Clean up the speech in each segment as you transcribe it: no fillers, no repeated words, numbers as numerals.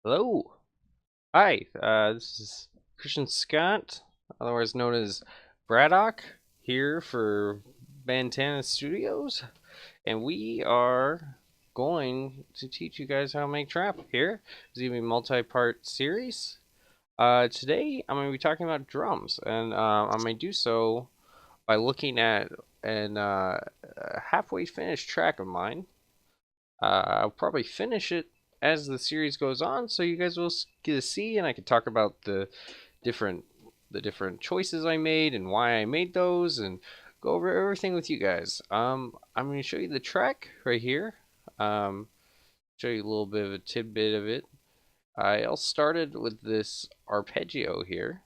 Hello. Hi. This is Christien Scott, otherwise known as Braddokk, here for Bantana Studios, and we are going to teach you guys how to make trap here. It's going to be a multi-part series. Today I'm going to be talking about drums, and I'm going to do so by looking at a halfway finished track of mine. I'll probably finish it as the series goes on, so you guys will get to see, and I can talk about different the different choices I made and why I made those, and go over everything with you guys. I'm going to show you the track right here. Show you a little bit of a tidbit of it. I all started with this arpeggio here.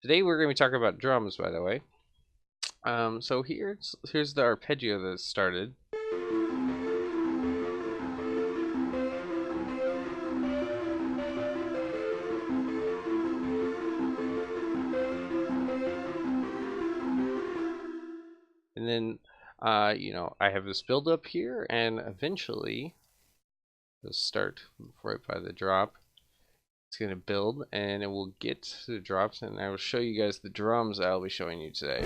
Today we're going to be talking about drums, by the way. So here's the arpeggio that started. And then, I have this build up here, and eventually, it'll start right by the drop. It's going to build, and it will get to the drops, and I will show you guys the drums I'll be showing you today.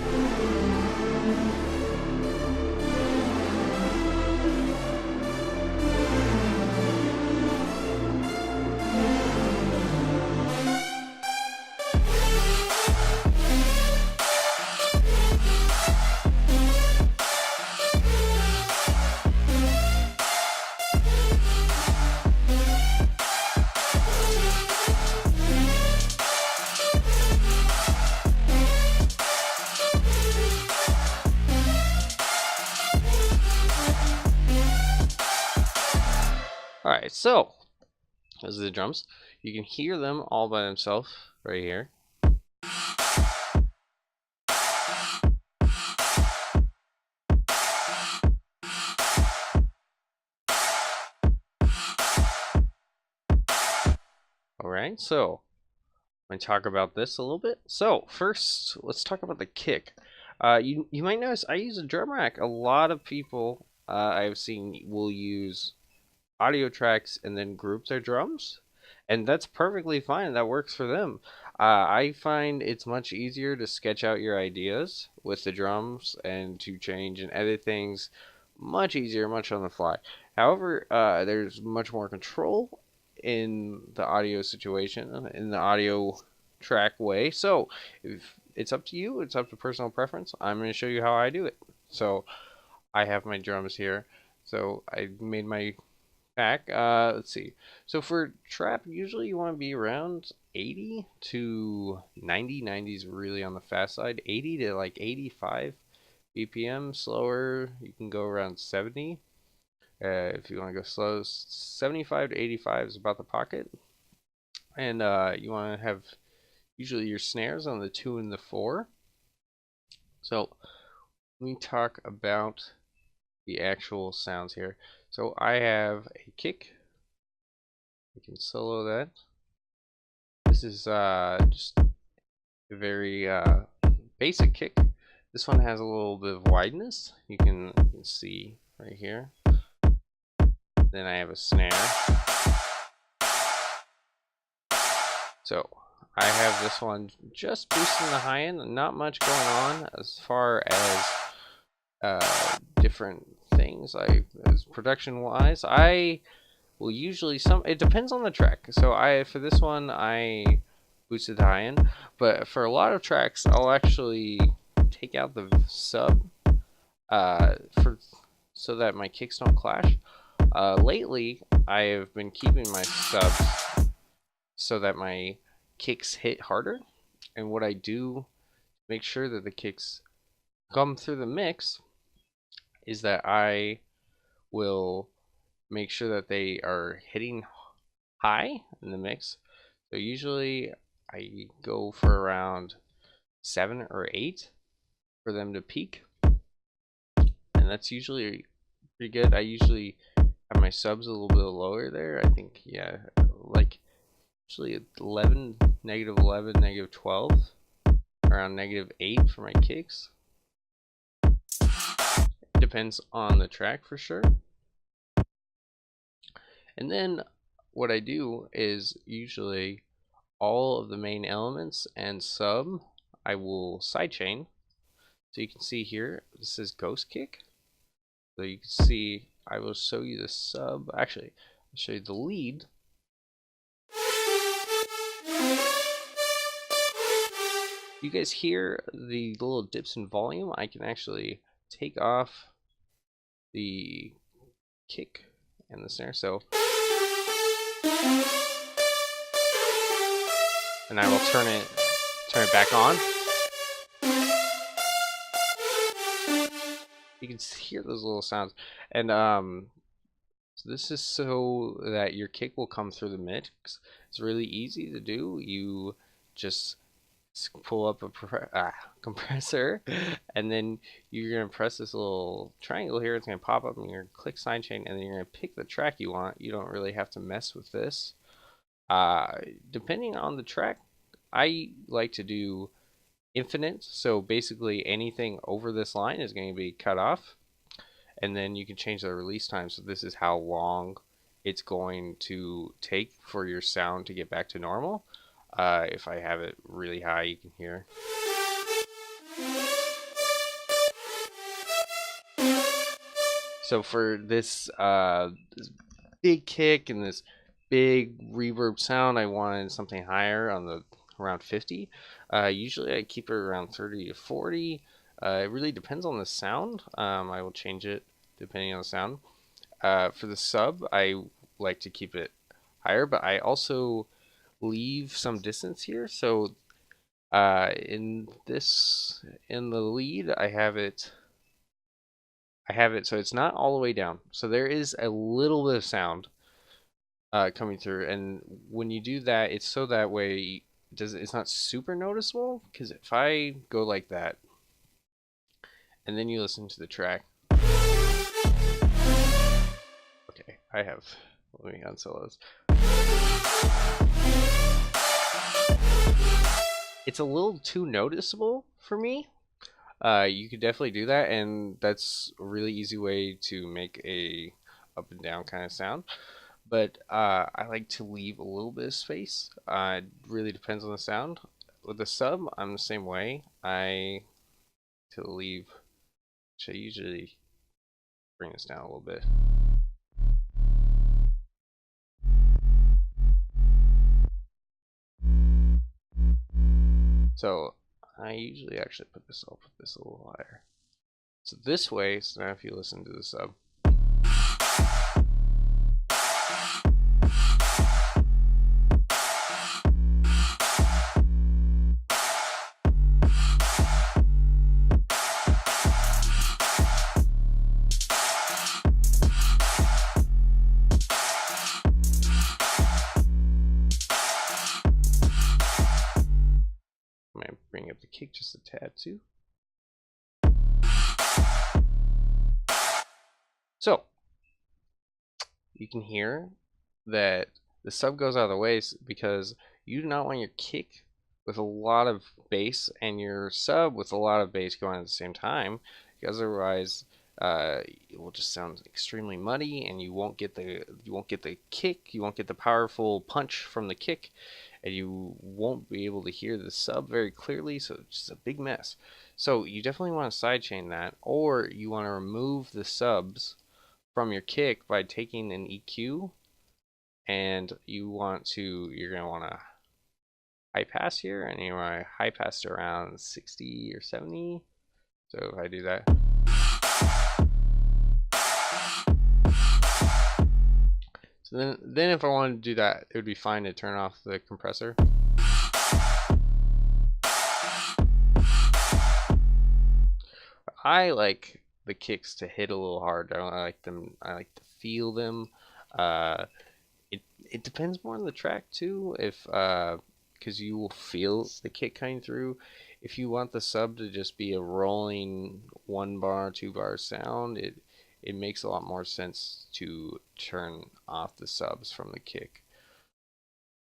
Alright, so those are the drums. You can hear them all by themselves right here. Alright, so I'm going to talk about this a little bit. So first, let's talk about the kick. You might notice I use a drum rack. A lot of people I've seen will use audio tracks and then group their drums, and that's perfectly fine. That works for them. I find it's much easier to sketch out your ideas with the drums and to change and edit things much easier, much on the fly. However, there's much more control in the audio situation, in the audio track way. So if it's up to you, it's up to personal preference. I'm going to show you how I do it. So I have my drums here. So I made my pack. Let's see. So for trap, usually you want to be around 80 to 90. 90 is really on the fast side. 80 to like 85 BPM. Slower, you can go around 70. If you want to go slow, 75 to 85 is about the pocket. And you want to have usually your snares on the 2 and the 4. So let me talk about the actual sounds here. So I have a kick. You can solo that. This is just a very basic kick. This one has a little bit of wideness. You can see right here. Then I have a snare. So I have this one just boosting the high end. Not much going on as far as different things as production wise. I will usually it depends on the track. So for this one I boosted the high end, but for a lot of tracks I'll actually take out the sub so that my kicks don't clash. Lately I have been keeping my subs so that my kicks hit harder, and what I do to make sure that the kicks come through the mix is that I will make sure that they are hitting high in the mix. So usually I go for around 7 or 8 for them to peak, and that's usually pretty good. I usually have my subs a little bit lower there. I think, yeah, like usually 11, negative 11, negative 12, around negative 8 for my kicks. Depends on the track for sure. And then what I do is usually all of the main elements and sub I will sidechain. So you can see here, this is Ghost Kick. So you can see, I will show you the sub. Actually, I'll show you the lead. You guys hear the little dips in volume? I can actually take off the kick and the snare. So, and I will turn it back on. You can hear those little sounds, and so this is so that your kick will come through the mix. It's really easy to do. You just pull up a compressor, and then you're gonna press this little triangle here. It's gonna pop up, and you're gonna click sidechain, and then you're gonna pick the track you want. You don't really have to mess with this. Depending on the track, I like to do infinite. So basically, anything over this line is going to be cut off, and then you can change the release time. So this is how long it's going to take for your sound to get back to normal. If I have it really high, you can hear. So for this big kick and this big reverb sound, I wanted something higher on the around 50. Usually I keep it around 30 to 40. It really depends on the sound. I will change it depending on the sound. For the sub, I like to keep it higher, but I also leave some distance here. So in the lead, I have it so it's not all the way down. So there is a little bit of sound coming through, and when you do that, it's so that way it's not super noticeable. Because if I go like that, and then you listen to the track, okay, let me unsolo this. It's a little too noticeable for me. You could definitely do that, and that's a really easy way to make a up and down kind of sound. But I like to leave a little bit of space. It really depends on the sound. With the sub, I'm the same way. I to leave. Should usually bring this down a little bit. So I usually actually put this a little higher. So this way, so now if you listen to the sub. Bring up the kick just a tad too. So you can hear that the sub goes out of the way because you do not want your kick with a lot of bass and your sub with a lot of bass going at the same time, because otherwise it will just sound extremely muddy, and you won't get the kick, you won't get the powerful punch from the kick, and you won't be able to hear the sub very clearly, so it's just a big mess. So you definitely want to sidechain that, or you want to remove the subs from your kick by taking an EQ, and you're going to want to high pass here, and you want to high pass to around 60 or 70. So if I do that, so then if I wanted to do that, it would be fine to turn off the compressor. I like the kicks to hit a little hard. I like them. I like to feel them. It depends more on the track too. If because you will feel the kick coming through. If you want the sub to just be a rolling 1 bar, 2 bar sound, it makes a lot more sense to turn off the subs from the kick.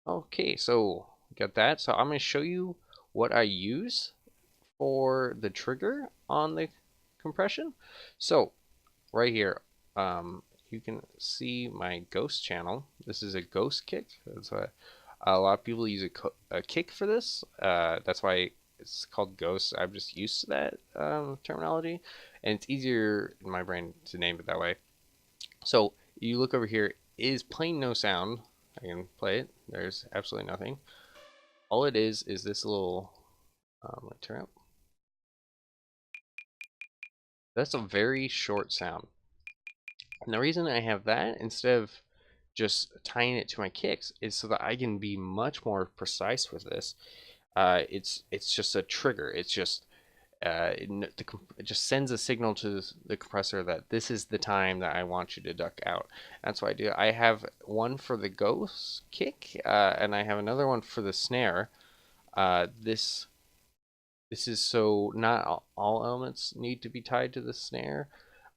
Okay, so got that. So I'm going to show you what I use for the trigger on the compression. So right here, you can see my ghost channel. This is a ghost kick. That's a lot of people use a kick for this. That's why it's called ghost. I'm just used to that terminology, and it's easier in my brain to name it that way. So you look over here, is plain no sound. I can play it. There's absolutely nothing. All it is this little. Let me turn up. That's a very short sound. And the reason I have that instead of just tying it to my kicks is so that I can be much more precise with this. It's just a trigger. It's just it just sends a signal to the compressor that this is the time that I want you to duck out. That's what I do. I have one for the ghost kick, and I have another one for the snare. This is so not all elements need to be tied to the snare,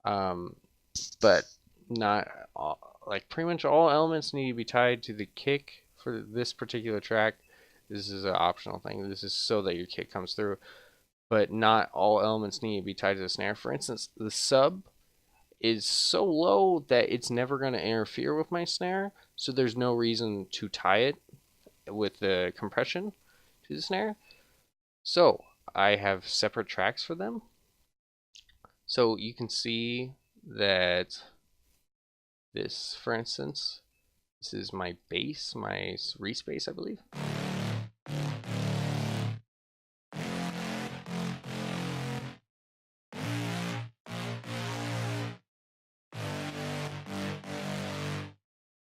but not all, like pretty much all elements need to be tied to the kick for this particular track. This is an optional thing. This is so that your kick comes through, but not all elements need to be tied to the snare. For instance, the sub is so low that it's never going to interfere with my snare, so there's no reason to tie it with the compression to the snare. So I have separate tracks for them. So you can see that this, for instance, this is my bass, my respace, I believe.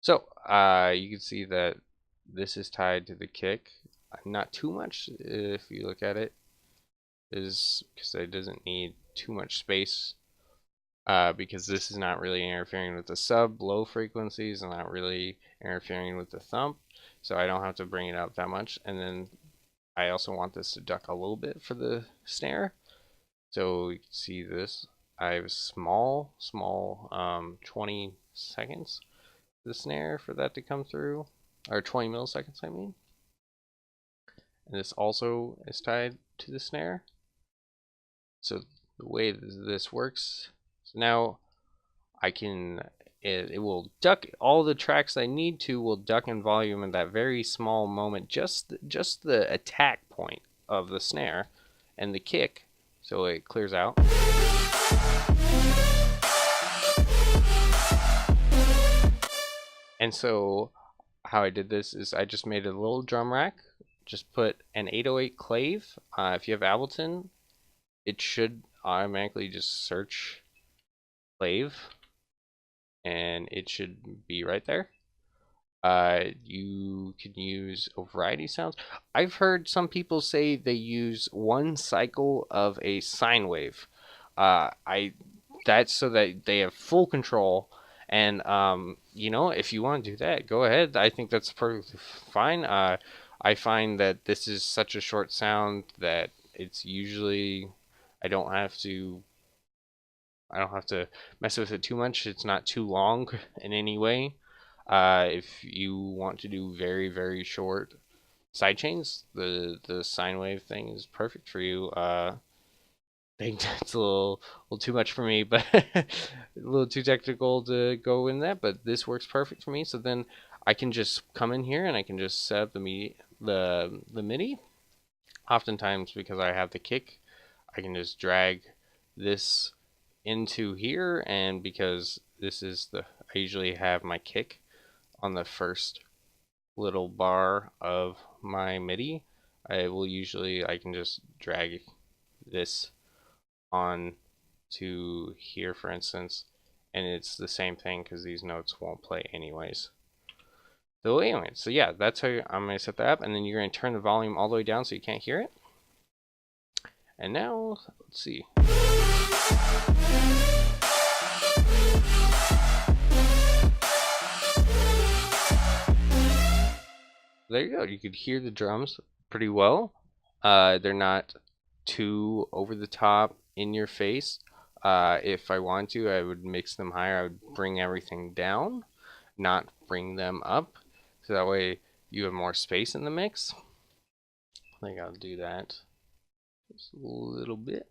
So you can see that this is tied to the kick. Not too much if you look at it, is because it doesn't need too much space. Because this is not really interfering with the sub low frequencies and not really interfering with the thump, so I don't have to bring it up that much. And then I also want this to duck a little bit for the snare, so you can see this. I have small 20 seconds the snare for that to come through, or 20 milliseconds I mean, and this also is tied to the snare. So the way this works, so now I can, it will duck all the tracks I need to, will duck in volume in that very small moment, just the attack point of the snare and the kick, so it clears out. And so how I did this is I just made a little drum rack, just put an 808 clave. If you have Ableton, it should automatically just search clave, and it should be right there. You can use a variety of sounds. I've heard some people say they use one cycle of a sine wave. That's so that they have full control. And you know, if you want to do that, go ahead. I think that's perfectly fine. I find that this is such a short sound that it's usually I don't have to mess with it too much. It's not too long in any way. If you want to do very, very short sidechains, the sine wave thing is perfect for you. I think that's a little too much for me, but a little too technical to go in that. But this works perfect for me. So then I can just come in here and I can just set up the MIDI. Oftentimes, because I have the kick, I can just drag this into here, and because this is I usually have my kick on the first little bar of my MIDI, I can just drag this on to here, for instance, and it's the same thing because these notes won't play anyways. So anyway, so yeah, that's how I'm going to set that up, and then you're going to turn the volume all the way down so you can't hear it. And now, let's see. There you go. You could hear the drums pretty well. They're not too over the top in your face. If I want to, I would mix them higher. I would bring everything down, not bring them up, so that way you have more space in the mix. I think I'll do that just a little bit.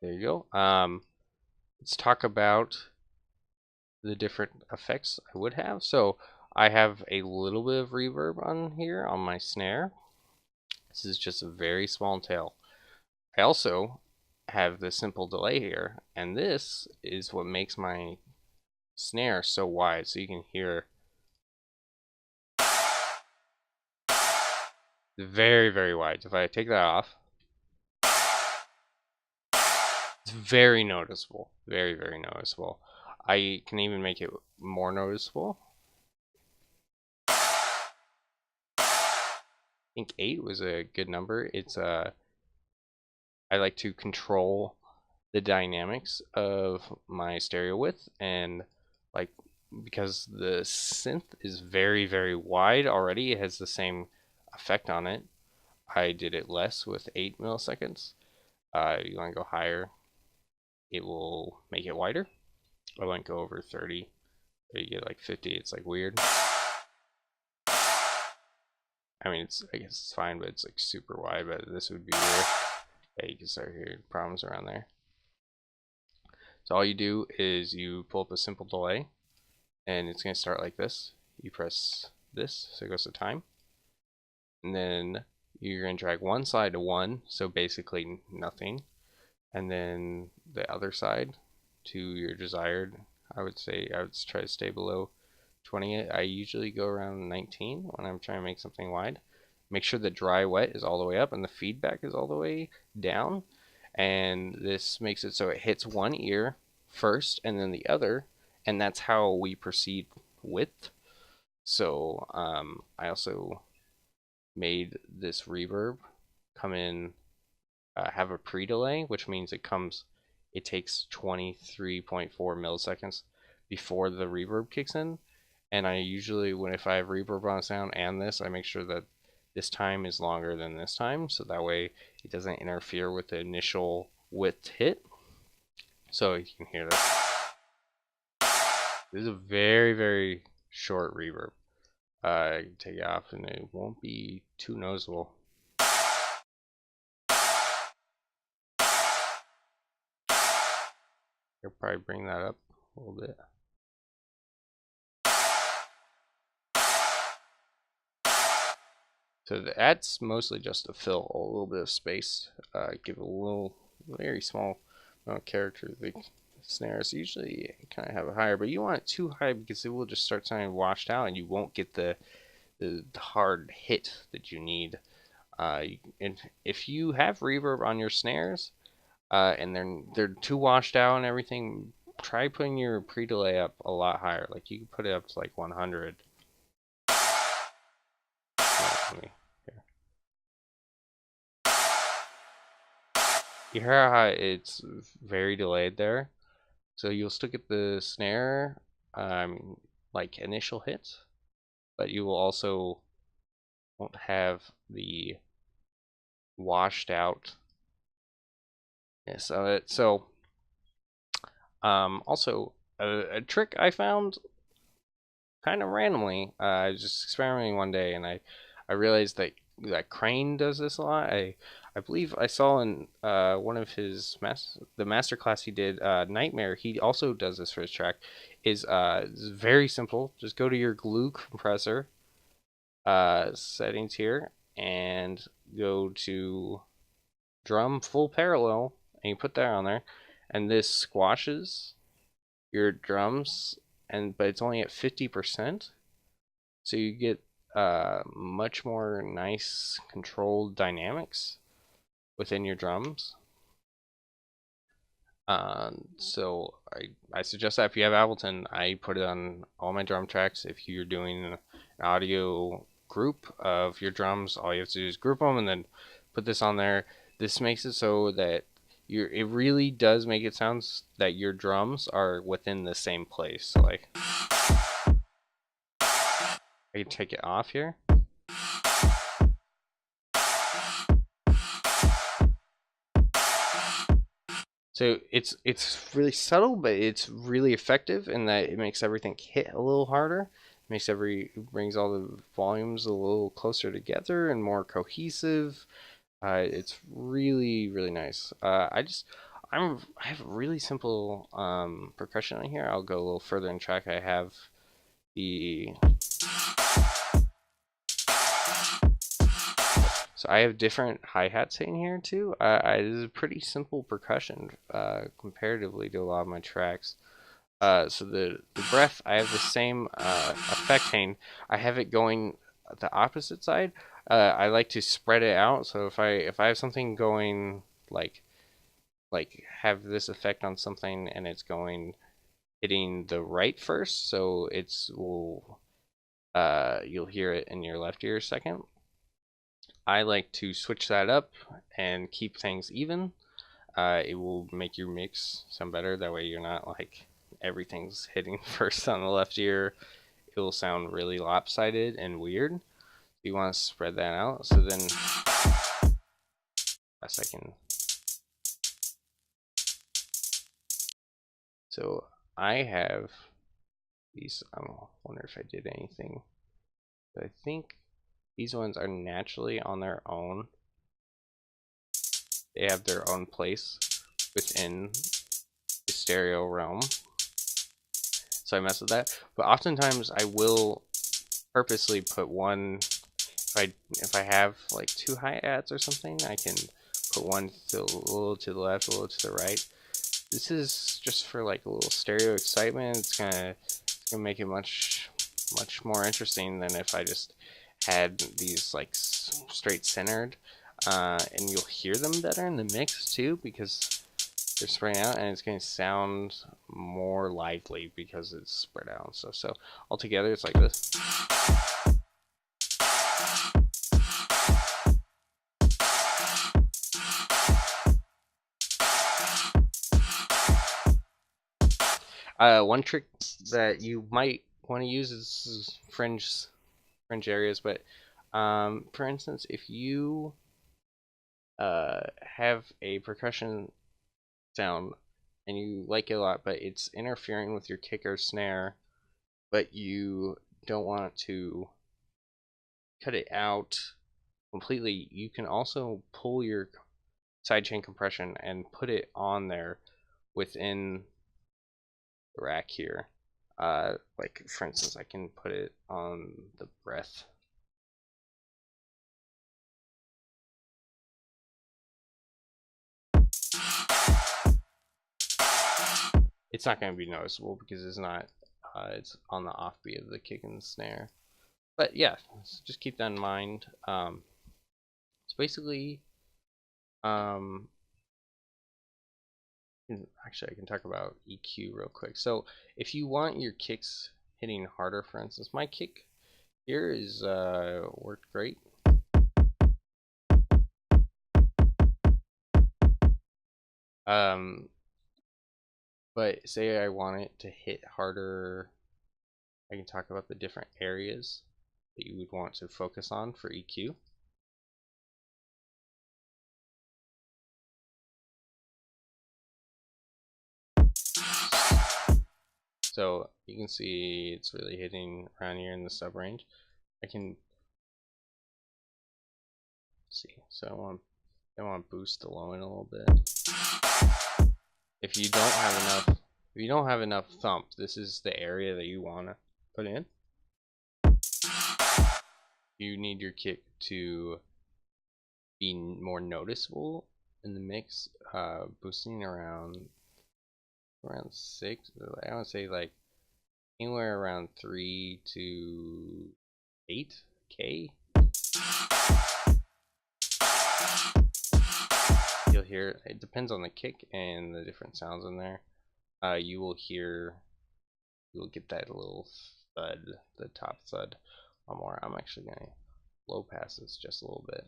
There you go. Let's talk about the different effects I would have. So I have a little bit of reverb on here on my snare. This is just a very small tail. I also have the simple delay here, and this is what makes my snare so wide, so you can hear very, very wide. If I take that off, it's very noticeable. Very, very noticeable. I can even make it more noticeable. I think 8 was a good number. It's I like to control the dynamics of my stereo width, and like, because the synth is very, very wide already, it has the same effect on it. I did it less with 8 milliseconds. You want to go higher, it will make it wider. I wouldn't go over 30. You get like 50, it's like weird. I mean, I guess it's fine, but it's like super wide, but this would be weird. Yeah, you can start hearing problems around there. So all you do is you pull up a simple delay, and it's going to start like this. You press this, so it goes to time. And then you're going to drag one side to 1, so basically nothing. And then the other side to your desired, I would say I would try to stay below 20. I usually go around 19 when I'm trying to make something wide. Make sure the dry wet is all the way up and the feedback is all the way down. And this makes it so it hits one ear first and then the other, and that's how we proceed with. So I also made this reverb come in, have a pre-delay, which means it takes 23.4 milliseconds before the reverb kicks in. And I usually, if I have reverb on a sound and this, I make sure that this time is longer than this time, so that way it doesn't interfere with the initial width hit. So you can hear that. This is a very, very short reverb. I can take it off and it won't be too noticeable. I'll probably bring that up a little bit. So that's mostly just to fill a little bit of space, give a little, very small amount of character. The snares usually kind of have it higher, but you want it too high because it will just start sounding washed out, and you won't get the hard hit that you need. And if you have reverb on your snares, and they're too washed out and everything, try putting your pre-delay up a lot higher. Like you can put it up to like 100. You hear how it's very delayed there? So you'll still get the snare, like initial hits, but you will also won't have the washed outness of it. So, also a trick I found kind of randomly. I was just experimenting one day, and I realized that Crane does this a lot. I believe I saw in one of his the master class he did, Nightmare. He also does this for his track. Is very simple. Just go to your glue compressor settings here and go to drum full parallel, and you put that on there, and this squashes your drums, but it's only at 50%, so you get much more nice controlled dynamics within your drums. So I suggest that if you have Ableton, I put it on all my drum tracks. If you're doing an audio group of your drums, all you have to do is group them and then put this on there. This makes it so that it really does make it sound that your drums are within the same place. So like, I can take it off here. So it's really subtle, but it's really effective in that it makes everything hit a little harder. Brings all the volumes a little closer together and more cohesive. It's really, really nice. I have really simple percussion on here. I'll go a little further in track. I have the So I have different hi-hats in here too. It is a pretty simple percussion comparatively to a lot of my tracks. So the breath, I have the same effect pane. I have it going the opposite side. I like to spread it out. So if I have something going like have this effect on something and it's going hitting the right first, so it's will you'll hear it in your left ear second. I like to switch that up and keep things even. It will make your mix sound better. That way you're not like everything's hitting first on the left ear. It will sound really lopsided and weird. You want to spread that out. So then a second. So I have these. I wonder if I did anything. But I think these ones are naturally on their own. They have their own place within the stereo realm. So I mess with that. But oftentimes I will purposely put one. If I have like two hi-hats or something, I can put one a little to the left, a little to the right. This is just for like a little stereo excitement. It's gonna make it much more interesting than if I just had these like straight centered. And you'll hear them better in the mix too because they're spread out, and it's going to sound more lively because it's spread out and stuff. So altogether, it's like this. One trick that you might want to use is fringe areas, but for instance, if you have a percussion sound and you like it a lot, but it's interfering with your kick or snare, but you don't want to cut it out completely, you can also pull your sidechain compression and put it on there within the rack here. Like for instance, I can put it on the breath. It's not going to be noticeable because it's not. It's on the offbeat of the kick and the snare. But yeah, just keep that in mind. It's basically, actually, I can talk about EQ real quick. So if you want your kicks hitting harder, for instance, my kick here is worked great. But say I want it to hit harder, I can talk about the different areas that you would want to focus on for EQ. So you can see it's really hitting around here in the sub range. I can see. So I want to boost the low end a little bit. If you don't have enough thump, this is the area that you want to put in. You need your kick to be more noticeable in the mix, boosting around 6. I would say like anywhere around 3 to 8K. You'll hear it depends on the kick and the different sounds in there. You will get that little thud, the top thud. One more. I'm actually gonna low pass this just a little bit.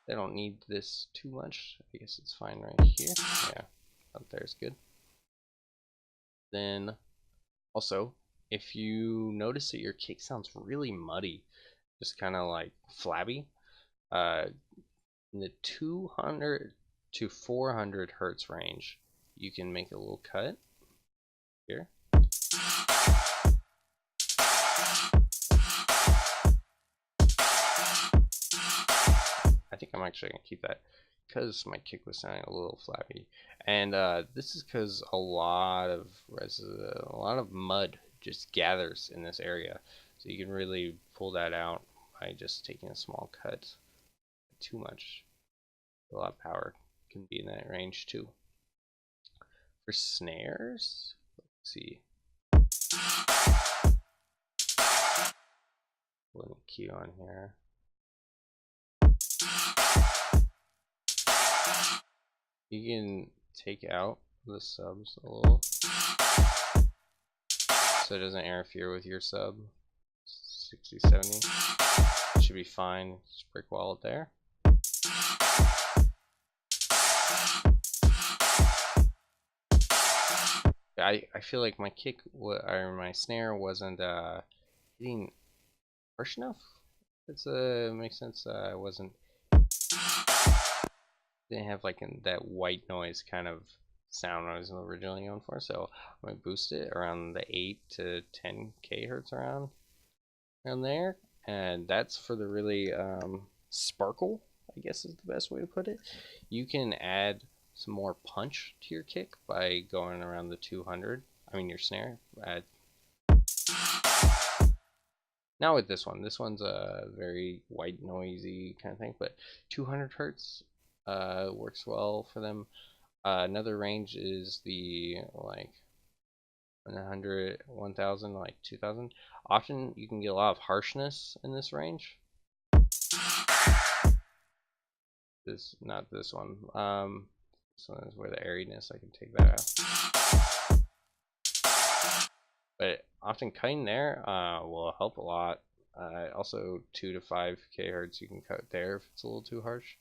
I don't need this too much. I guess it's fine right here. Yeah, up there is good. Then also, if you notice that your kick sounds really muddy, just kind of like flabby, in the 200 to 400 hertz range, you can make a little cut here. I think I'm actually gonna keep that because my kick was sounding a little flappy. And this is because a lot of mud just gathers in this area, so you can really pull that out by just taking a small cut. Too much, a lot of power can be in that range too. For snares, let's see. Put a key on here. You can take out the subs a little so it doesn't interfere with your sub. 60, 70. Should be fine. Just brick wall it there. I feel like my kick or my snare wasn't hitting harsh enough. It's makes sense. I didn't have like that white noise kind of sound I was originally going for, so I'm gonna boost it around the 8 to 10 kHz around there, and that's for the really sparkle, I guess is the best way to put it. You can add some more punch to your kick by going around the 200. I mean your snare. Not with this one. This one's a very white noisy kind of thing, but 200 hertz works well for them. Another range is the like 100, 1000, like 2000. Often you can get a lot of harshness in this range. Not this one. This one is where the airiness, I can take that out. But often cutting there will help a lot. Also 2 to 5 kHz you can cut there if it's a little too harsh.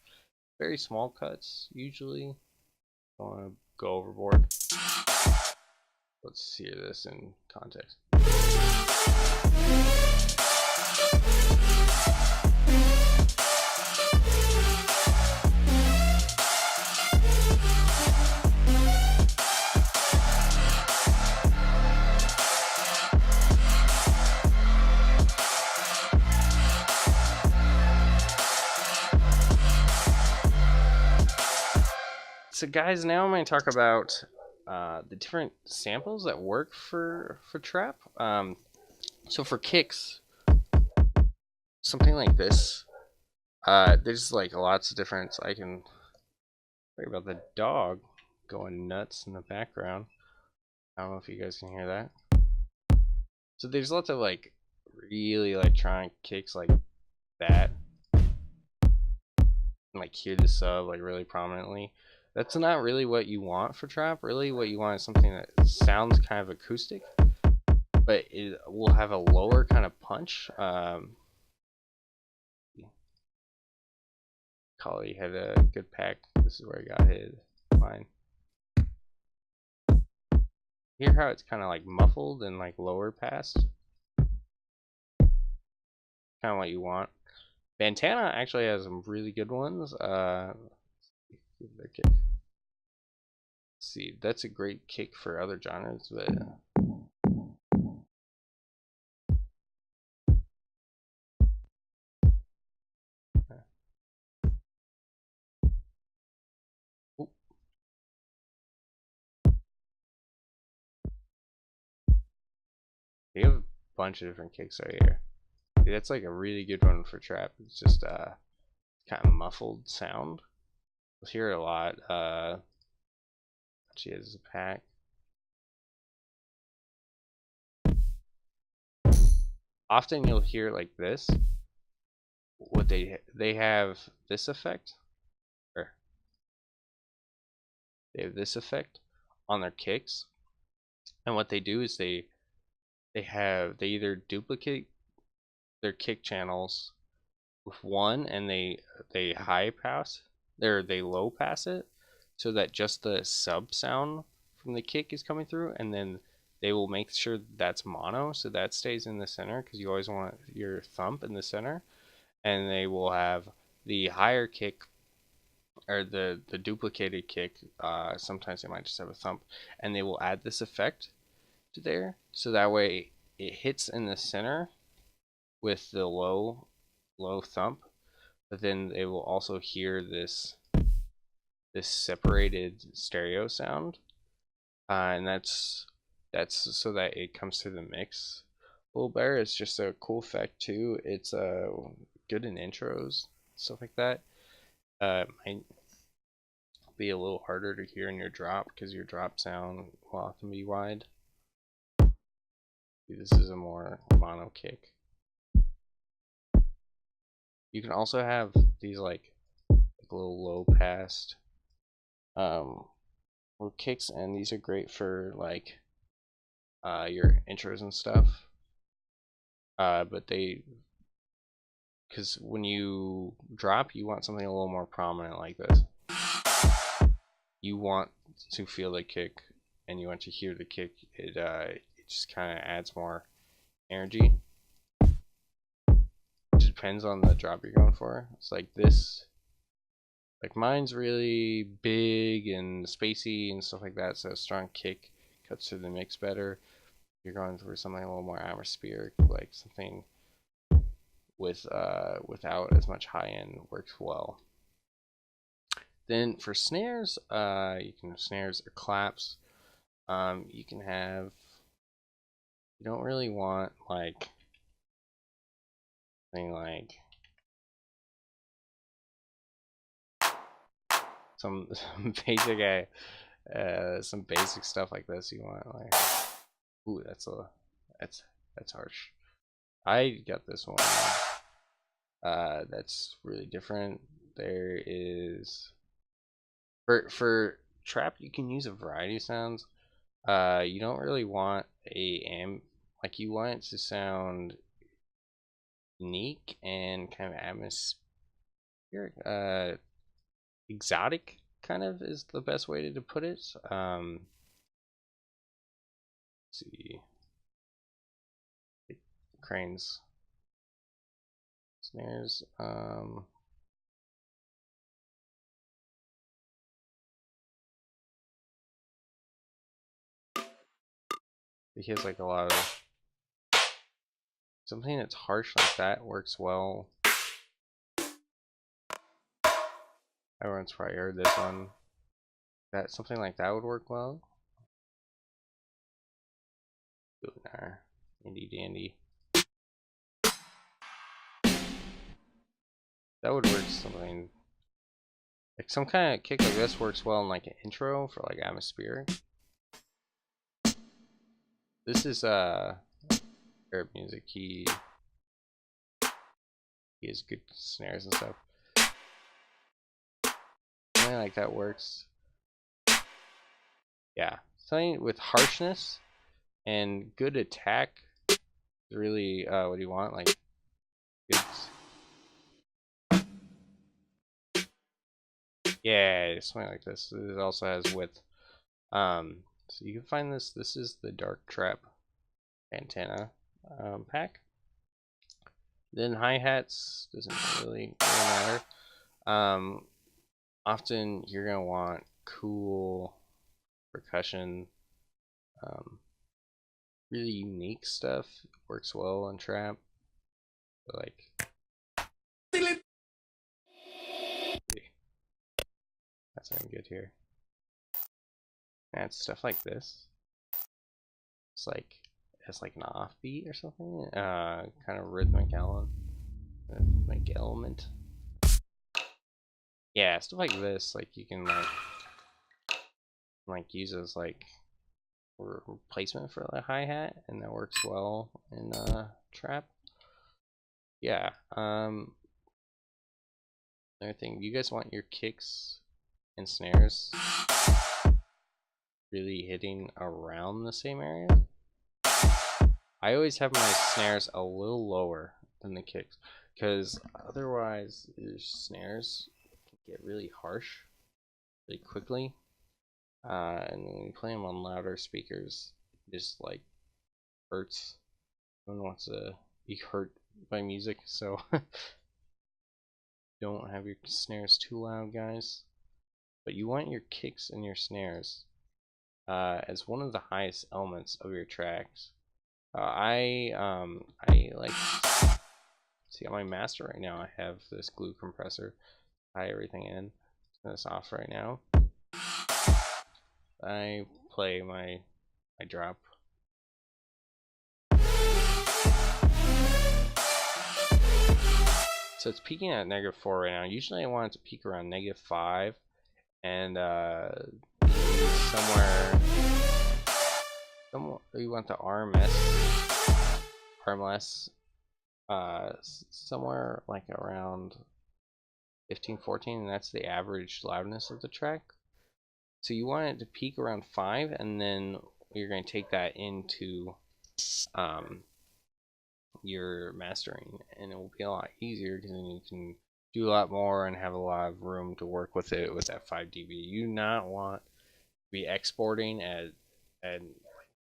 Very small cuts usually. Don't want to go overboard. Let's hear this in context. So guys, now I'm going to talk about the different samples that work for trap. So for kicks, something like this, there's like lots of different. I can worry about the dog going nuts in the background. I don't know if you guys can hear that. So there's lots of like really electronic kicks like that, and like hear the sub like really prominently. That's not really what you want for trap. Really what you want is something that sounds kind of acoustic, but it will have a lower kind of punch. Collie had a good pack. This is where he got hit. Fine. Hear how it's kind of like muffled and like lower passed? Kind of what you want. Bandana actually has some really good ones. Let's see, that's a great kick for other genres, but you have a bunch of different kicks right here. See, that's like a really good one for trap. It's just kind of muffled sound. You'll hear it a lot. She has a pack. Often you'll hear like this. What they have this effect, or they have this effect on their kicks, and what they do is they either duplicate their kick channels with one, and they high pass or they low pass it, so that just the sub sound from the kick is coming through, and then they will make sure that's mono, so that stays in the center, because you always want your thump in the center, and they will have the higher kick or the duplicated kick. Sometimes they might just have a thump, and they will add this effect to there, so that way it hits in the center with the low thump, but then they will also hear this separated stereo sound, and that's so that it comes through the mix a little better. It's just a cool effect too. It's good in intros, stuff like that. Might be a little harder to hear in your drop because your drop sound will often be wide. This is a more mono kick. You can also have these like little low passed little kicks, and these are great for like your intros and stuff. But they, because when you drop, you want something a little more prominent like this. You want to feel the kick, and you want to hear the kick. It just kind of adds more energy. It depends on the drop you're going for. It's like this. Like mine's really big and spacey and stuff like that, so a strong kick cuts through the mix better. You're going for something a little more atmospheric, like something with without as much high end works well. Then for snares, you can have snares or claps. You can have. You don't really want like something like some basic some basic stuff like this. You want like, ooh, that's harsh. I got this one. That's really different. There is for trap, you can use a variety of sounds. You don't really want like you want it to sound unique and kind of atmospheric. Exotic kind of is the best way to put it. Let's see, cranes, snares. He has like a lot of something that's harsh like that works well. Everyone's probably heard this one. That something like that would work well. Nah, handy dandy. That would work something like some kind of kick like this works well in like an intro for like atmospheric. This is Arab music. He has good snares and stuff. Something like that works. Yeah, something with harshness and good attack is really what do you want? Like good. Yeah, something like this. It also has width. So you can find this. This is the Dark Trap antenna pack. Then hi-hats doesn't really matter. Often you're gonna want cool percussion, really unique stuff. Works well on trap. Like that's not good here. And stuff like this. It's like it's like an offbeat or something. Kind of rhythmic element. Yeah, stuff like this. Like you can like use as like replacement for the hi-hat, and that works well in trap. Yeah. Another thing, you guys want your kicks and snares really hitting around the same area. I always have my snares a little lower than the kicks, because otherwise your snares can get really harsh really quickly, and when you play them on louder speakers, it just like hurts. No one wants to be hurt by music, so don't have your snares too loud, guys. But you want your kicks and your snares as one of the highest elements of your tracks. I like see on my master right now, I have this glue compressor. Tie everything in. Turn this off right now. I play my drop. So it's peaking at -4 right now. Usually I want it to peak around -5 and somewhere you want the armless somewhere like around 15, 14, and that's the average loudness of the track. So you want it to peak around 5, and then you're going to take that into your mastering, and it will be a lot easier because then you can do a lot more and have a lot of room to work with it with that 5 dB. You do not want to be exporting at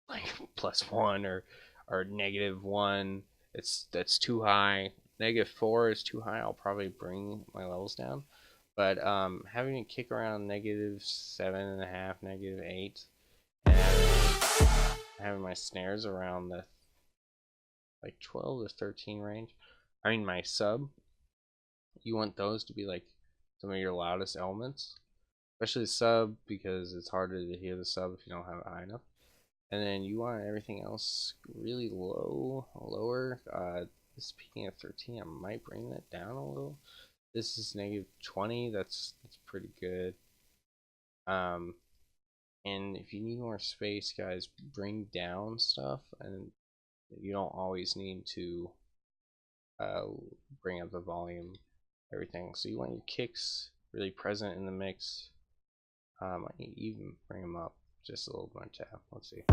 like +1 or -1. That's too high. -4 is too high. I'll probably bring my levels down. But having it kick around -7.5, -8, and having my snares around the like 12 to 13 range. I mean my sub. You want those to be like some of your loudest elements, especially the sub because it's harder to hear the sub if you don't have it high enough. And then you want everything else really lower. This is peaking at 13. I might bring that down a little. This is -20. That's pretty good. And if you need more space, guys, bring down stuff, and you don't always need to bring up the volume, everything. So you want your kicks really present in the mix. I need to even bring them up just a little more tab. Let's see.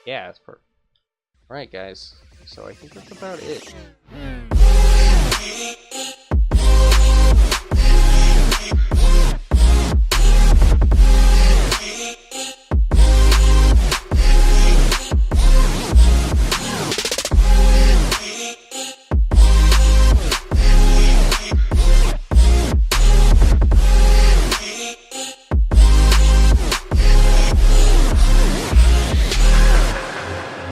Yeah, that's perfect. Alright guys, so I think that's about it.